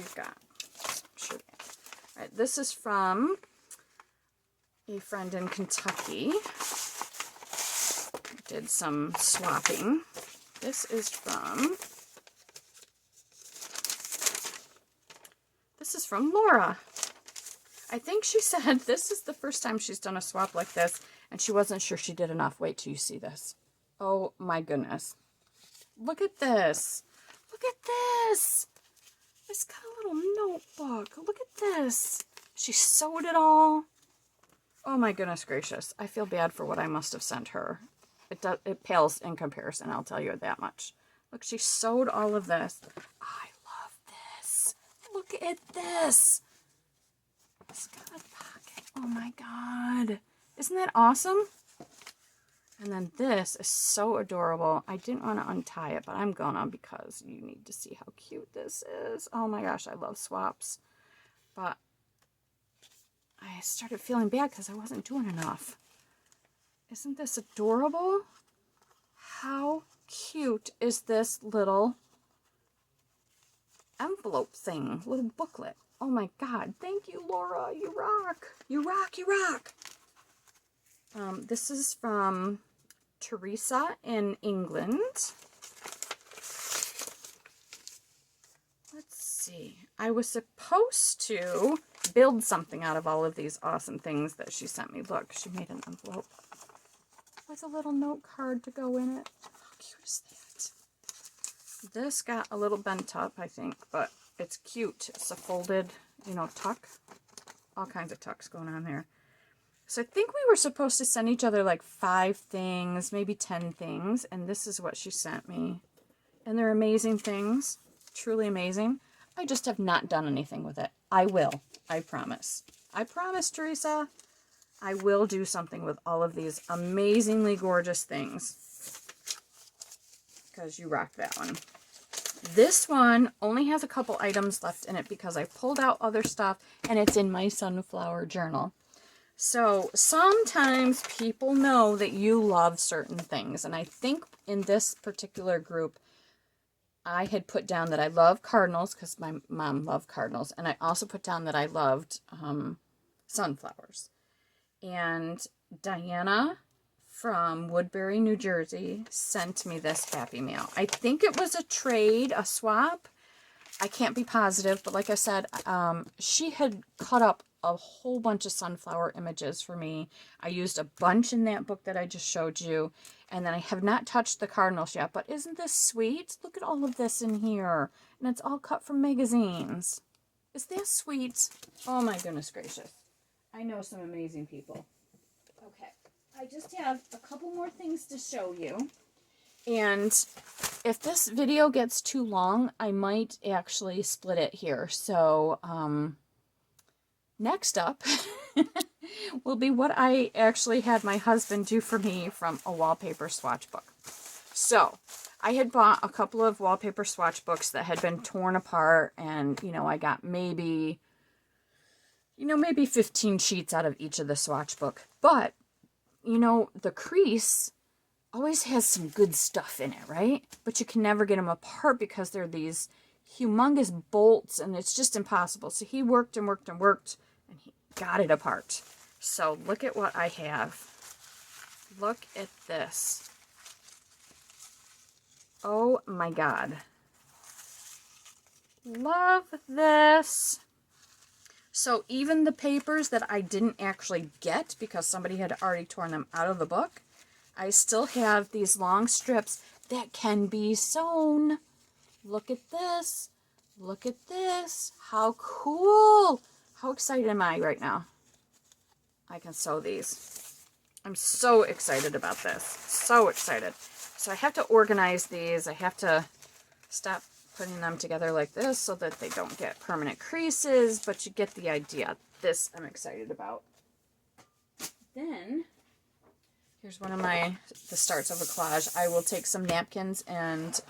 we've got? Sure. All right, this is from a friend in Kentucky. Did some swapping. This is from Laura. I think she said this is the first time she's done a swap like this, and she wasn't sure she did enough. Wait till you see this. Oh my goodness. Look at this. Look at this. It's got a little notebook. Look at this. She sewed it all. Oh my goodness gracious. I feel bad for what I must have sent her. It pales in comparison, I'll tell you that much. Look, she sewed all of this. I love this. Look at this. It's got a pocket. Oh my God. Isn't that awesome? And then this is so adorable. I didn't want to untie it, but I'm gonna because you need to see how cute this is. Oh my gosh, I love swaps. But I started feeling bad because I wasn't doing enough. Isn't this adorable? How cute is this little envelope thing, little booklet? Oh my God, thank you, Laura. You rock. You rock, you rock. This is from Teresa in England. Let's see. I was supposed to build something out of all of these awesome things that she sent me. Look, she made an envelope with a little note card to go in it. How cute is that? This got a little bent up, I think, but it's cute. It's a folded, you know, tuck. All kinds of tucks going on there. So I think we were supposed to send each other like 5 things, maybe 10 things, and this is what she sent me. And they're amazing things. Truly amazing. I just have not done anything with it. I will. I promise. I promise, Teresa. I will do something with all of these amazingly gorgeous things. Because you rock that one. This one only has a couple items left in it because I pulled out other stuff and it's in my sunflower journal. So sometimes people know that you love certain things. And I think in this particular group, I had put down that I love cardinals because my mom loved cardinals. And I also put down that I loved sunflowers. And Diana from Woodbury, New Jersey sent me this Happy Mail. I think it was a trade, a swap. I can't be positive, but like I said, she had cut up a whole bunch of sunflower images for me. I used a bunch in that book that I just showed you, and then I have not touched the cardinals yet, but isn't this sweet? Look at all of this in here, and it's all cut from magazines. Is that sweet? Oh my goodness gracious. I know some amazing people. Okay, I just have a couple more things to show you. And if this video gets too long, I might actually split it here. So, next up will be what I actually had my husband do for me from a wallpaper swatch book. So, I had bought a couple of wallpaper swatch books that had been torn apart, and, you know, I got maybe 15 sheets out of each of the swatch book. But, you know, the crease always has some good stuff in it, right? But you can never get them apart because they're these humongous bolts, and it's just impossible. So he worked and worked and worked, and he got it apart. So look at what I have. Look at this. Oh my God. Love this. So even the papers that I didn't actually get because somebody had already torn them out of the book, I still have these long strips that can be sewn. Look at this. Look at this. How cool. How excited am I right now? I can sew these. I'm so excited about this. So excited. So I have to organize these. I have to stop putting them together like this so that they don't get permanent creases, but you get the idea. This I'm excited about. Then, here's one of the starts of a collage. I will take some napkins and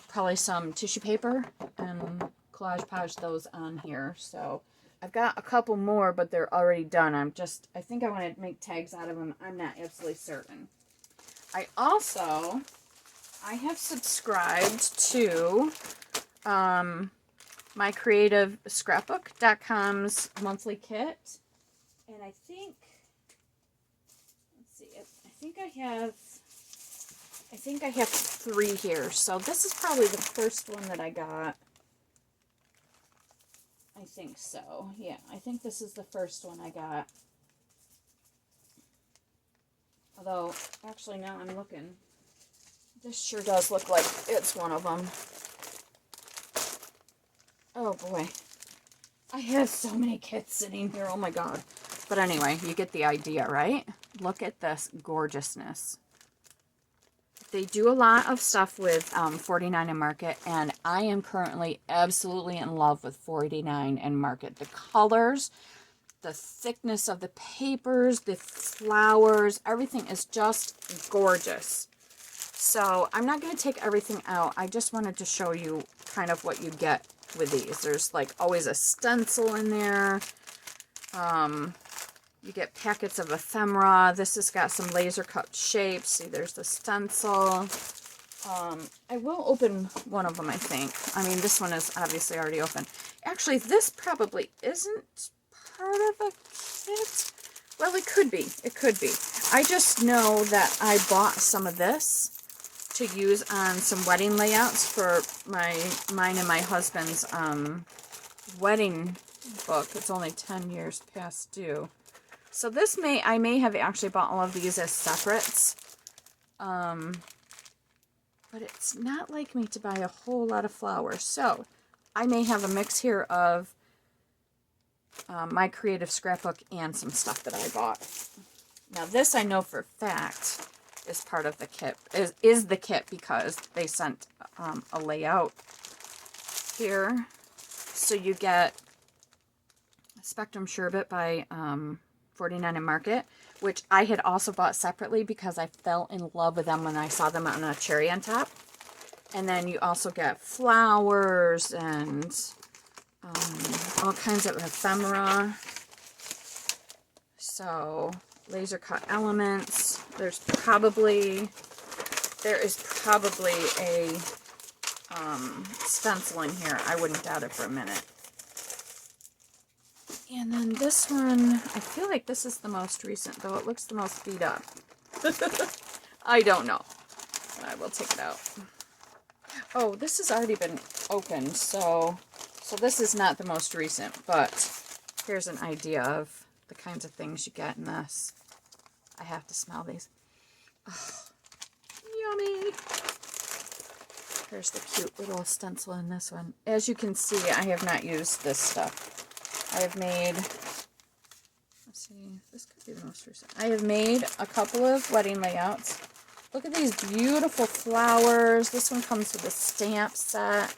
probably some tissue paper and collage podge those on here. So I've got a couple more, but they're already done. I think I want to make tags out of them. I'm not absolutely certain. I have subscribed to my creative scrapbook.com's monthly kit. And I think, let's see, I think I have 3 here. So this is probably the first one that I got. I think so. Yeah, I think this is the first one I got. Although, actually, now I'm looking. This sure does look like it's one of them. Oh, boy. I have so many kits sitting here. Oh, my God. But anyway, you get the idea, right? Look at this gorgeousness. They do a lot of stuff with 49 and Market, and I am currently absolutely in love with 49 and Market. The colors, the thickness of the papers, the flowers, everything is just gorgeous. So I'm not going to take everything out. I just wanted to show you kind of what you get with these. There's like always a stencil in there. You get packets of ephemera. This has got some laser cut shapes. See, there's the stencil. I will open one of them, I think. I mean, this one is obviously already open. Actually, this probably isn't part of a kit. Well, it could be. It could be. I just know that I bought some of this to use on some wedding layouts for mine and my husband's wedding book. It's only 10 years past due. So this I may have actually bought all of these as separates. But it's not like me to buy a whole lot of flowers. So I may have a mix here of my creative scrapbook and some stuff that I bought. Now this I know for a fact is part of the kit, is the kit, because they sent a layout here. So you get Spectrum Sherbet by 49 and Market, which I had also bought separately because I fell in love with them when I saw them on a cherry on top. And then you also get flowers and all kinds of ephemera. So laser cut elements. There is probably a stencil in here. I wouldn't doubt it for a minute. And then this one, I feel like this is the most recent, though it looks the most beat up. I don't know. I will take it out. Oh, this has already been opened, so this is not the most recent, but here's an idea of the kinds of things you get in this. I have to smell these. Oh, yummy. Here's the cute little stencil in this one. As you can see, I have not used this stuff. I have made, let's see, this could be the most recent. I have made a couple of wedding layouts. Look at these beautiful flowers. This one comes with a stamp set.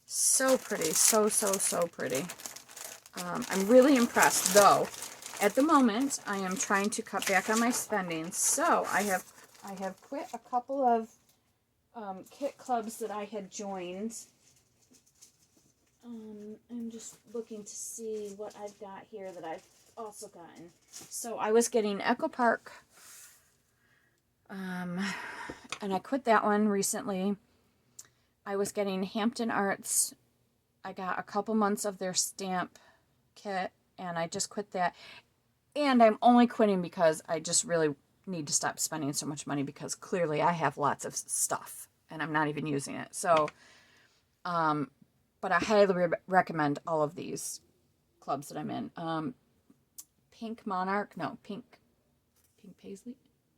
So pretty. So pretty. I'm really impressed, though. At the moment, I am trying to cut back on my spending. So I have quit a couple of kit clubs that I had joined. I'm just looking to see what I've got here that I've also gotten. So I was getting Echo Park, and I quit that one recently. I was getting Hampton Arts. I got a couple months of their stamp kit, and I just quit that. And I'm only quitting because I just really need to stop spending so much money, because clearly I have lots of stuff and I'm not even using it. So, but I highly recommend all of these clubs that I'm in. Pink Monarch, no, Pink Paisley,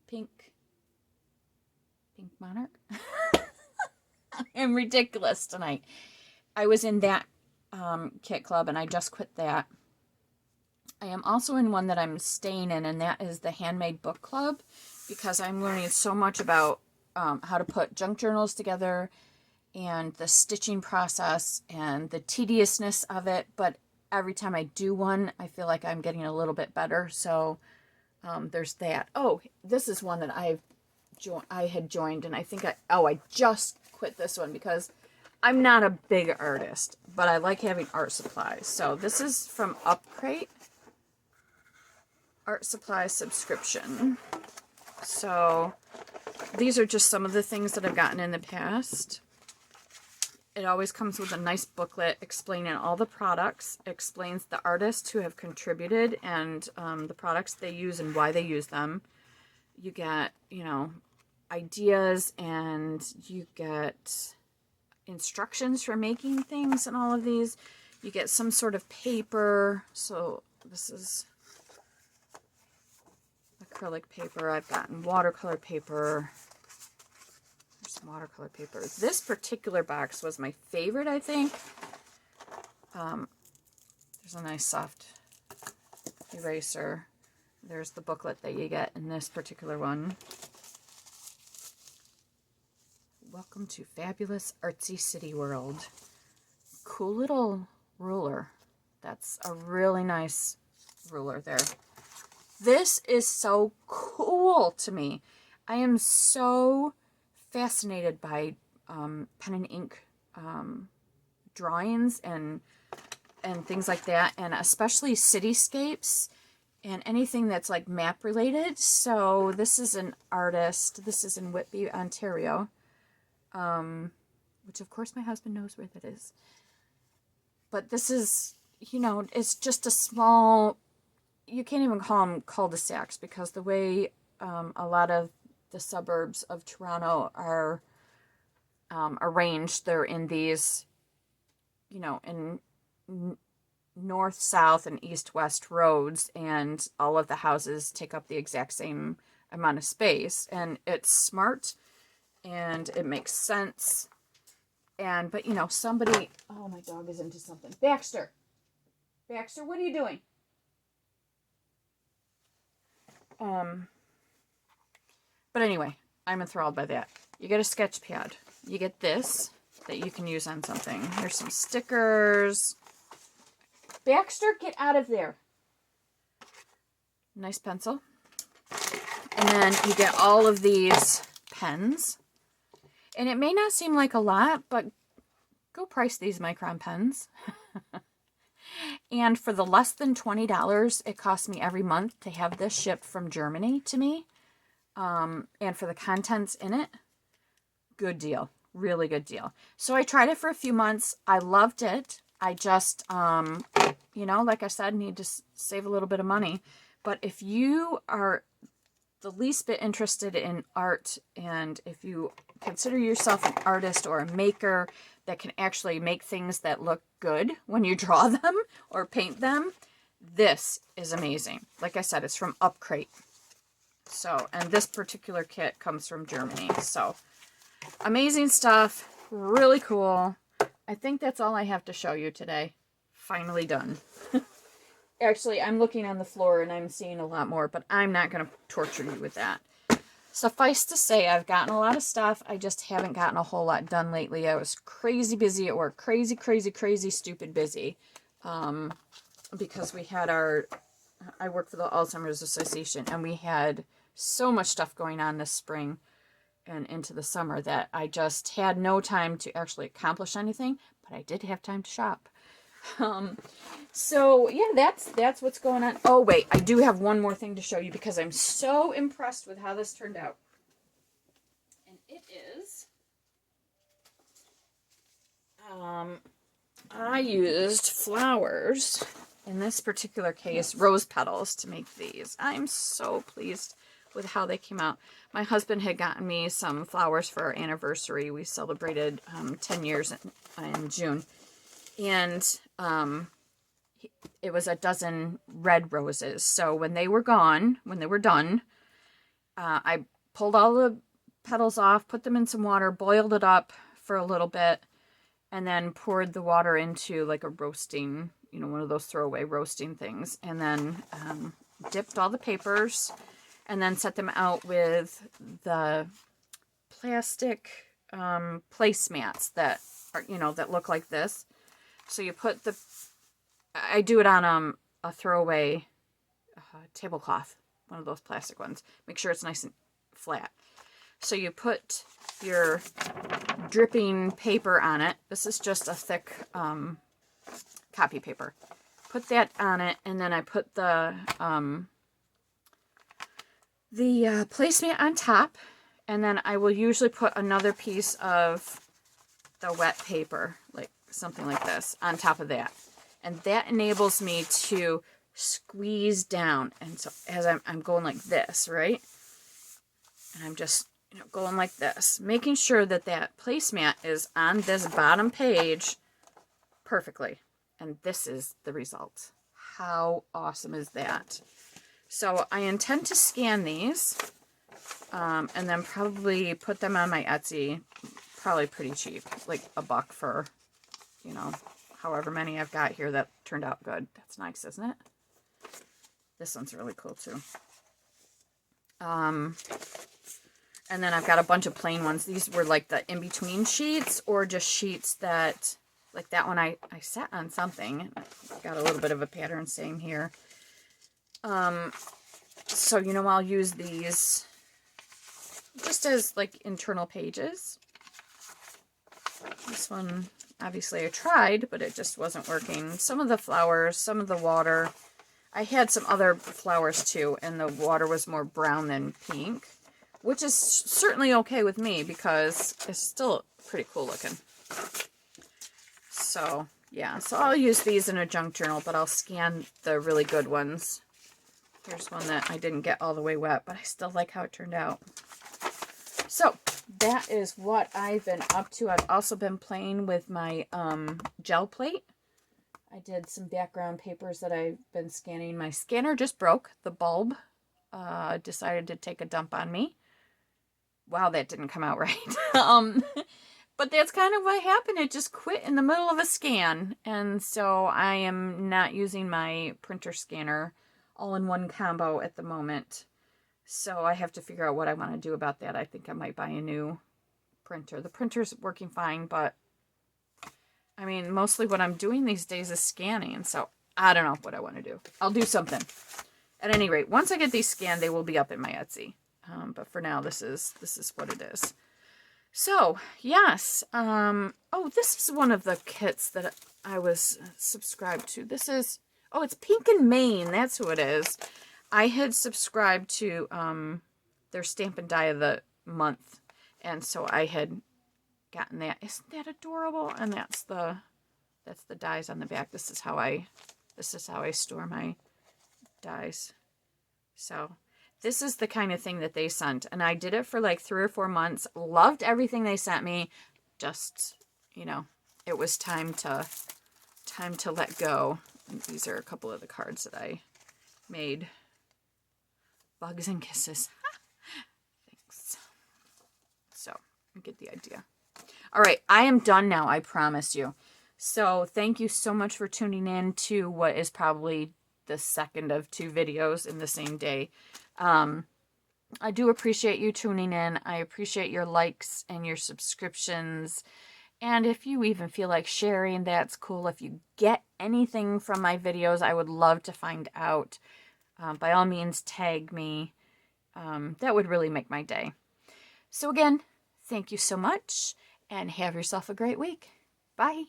Pink Monarch. I'm ridiculous tonight. I was in that kit club, and I just quit that. I am also in one that I'm staying in, and that is the Handmade Book Club, because I'm learning so much about how to put junk journals together and the stitching process and the tediousness of it. But every time I do one, I feel like I'm getting a little bit better. So there's that. Oh, this is one that I had joined, and I think I just quit this one because I'm not a big artist, but I like having art supplies. So this is from Upcrate. Art supply subscription. So these are just some of the things that I've gotten in the past. it always comes with a nice booklet explaining all the products, explains the artists who have contributed and the products they use and why they use them. You get, you know, ideas, and you get instructions for making things and all of these. You get some sort of paper. So this is acrylic paper. I've gotten watercolor paper. There's some watercolor paper. This particular box was my favorite, I think. There's a nice soft eraser. There's the booklet that you get in this particular one. Welcome to Fabulous Artsy City World. Cool little ruler. That's a really nice ruler there. This is so cool to me. I am so fascinated by pen and ink drawings and things like that, and especially cityscapes and anything that's like map related. So this is an artist. This is in Whitby, Ontario, which of course my husband knows where that is. But this is, you know, it's just a small, you can't even call them cul-de-sacs, because the way a lot of the suburbs of Toronto are arranged, they're in these, you know, in north, south, and east, west roads, and all of the houses take up the exact same amount of space, and it's smart, and it makes sense. And, but, you know, somebody, oh, my dog is into something. Baxter, what are you doing? But anyway, I'm enthralled by that. You get a sketch pad. You get this that you can use on something. Here's some stickers. Baxter, get out of there. Nice pencil. And then you get all of these pens. And it may not seem like a lot, but go price these Micron pens. And for the less than $20 it costs me every month to have this shipped from Germany to me. And for the contents in it, good deal. Really good deal. So I tried it for a few months. I loved it. I just, you know, like I said, need to save a little bit of money. But if you are the least bit interested in art, and if you consider yourself an artist or a maker that can actually make things that look good when you draw them or paint them, this is amazing. Like I said, it's from Upcrate. So, and this particular kit comes from Germany. So, amazing stuff. Really cool. I think that's all I have to show you today. Finally done. Actually, I'm looking on the floor and I'm seeing a lot more, but I'm not going to torture you with that. Suffice to say, I've gotten a lot of stuff. I just haven't gotten a whole lot done lately. I was crazy busy at work. Crazy, stupid busy. Because we had I work for the Alzheimer's Association, and we had so much stuff going on this spring and into the summer that I just had no time to actually accomplish anything, but I did have time to shop. So yeah, that's what's going on. Oh wait, I do have one more thing to show you because I'm so impressed with how this turned out. And it is, I used flowers, in this particular case, rose petals, to make these. I'm so pleased with how they came out. My husband had gotten me some flowers for our anniversary. We celebrated 10 years in June. And it was a dozen red roses. So when they were gone, when they were done, I pulled all the petals off, put them in some water, boiled it up for a little bit, and then poured the water into like a roasting, you know, one of those throwaway roasting things. And then dipped all the papers and then set them out with the plastic placemats that are, you know, that look like this. So you put I do it on a throwaway tablecloth, one of those plastic ones. Make sure it's nice and flat. So you put your dripping paper on it. This is just a thick copy paper. Put that on it, and then I put the placemat on top, and then I will usually put another piece of the wet paper, like something like this, on top of that. And that enables me to squeeze down. And so as I'm going like this, right? And I'm just, going like this, making sure that that placemat is on this bottom page perfectly. And this is the result. How awesome is that? So I intend to scan these and then probably put them on my Etsy. Probably pretty cheap, like $1 for, however many I've got here that turned out good. That's nice, isn't it? This one's really cool too. And then I've got a bunch of plain ones. These were like the in-between sheets, or just sheets that, like that one I sat on something. Got a little bit of a pattern, same here. So, I'll use these just as like internal pages. This one, obviously I tried, but it just wasn't working. Some of the flowers, some of the water. I had some other flowers too, and the water was more brown than pink, which is certainly okay with me because it's still pretty cool looking. So, yeah. So I'll use these in a junk journal, but I'll scan the really good ones. Here's one that I didn't get all the way wet, but I still like how it turned out. So, that is what I've been up to. I've also been playing with my gel plate. I did some background papers that I've been scanning. My scanner just broke. The bulb decided to take a dump on me. Wow, that didn't come out right. But that's kind of what happened. It just quit in the middle of a scan. And so I am not using my printer scanner all-in-one combo at the moment. So I have to figure out what I want to do about that. I think I might buy a new printer. The printer's working fine, but I mean, mostly what I'm doing these days is scanning. So I don't know what I want to do. I'll do something. At any rate, once I get these scanned, they will be up in my Etsy. But for now, this is what it is. So, yes. Oh, this is one of the kits that I was subscribed to. This is, it's Pink and Maine. That's who it is. I had subscribed to their Stamp and Die of the Month. And so I had gotten that. Isn't that adorable? And that's the dies on the back. This is how I store my dies. So this is the kind of thing that they sent, and I did it for like 3 or 4 months. Loved everything they sent me. Just, it was time to let go. And these are a couple of the cards that I made. Bugs and kisses. Thanks. So, you get the idea. All right, I am done now, I promise you. So, thank you so much for tuning in to what is probably the second of 2 videos in the same day. I do appreciate you tuning in. I appreciate your likes and your subscriptions. And if you even feel like sharing, that's cool. If you get anything from my videos, I would love to find out. By all means, tag me. That would really make my day. So again, thank you so much, and have yourself a great week. Bye.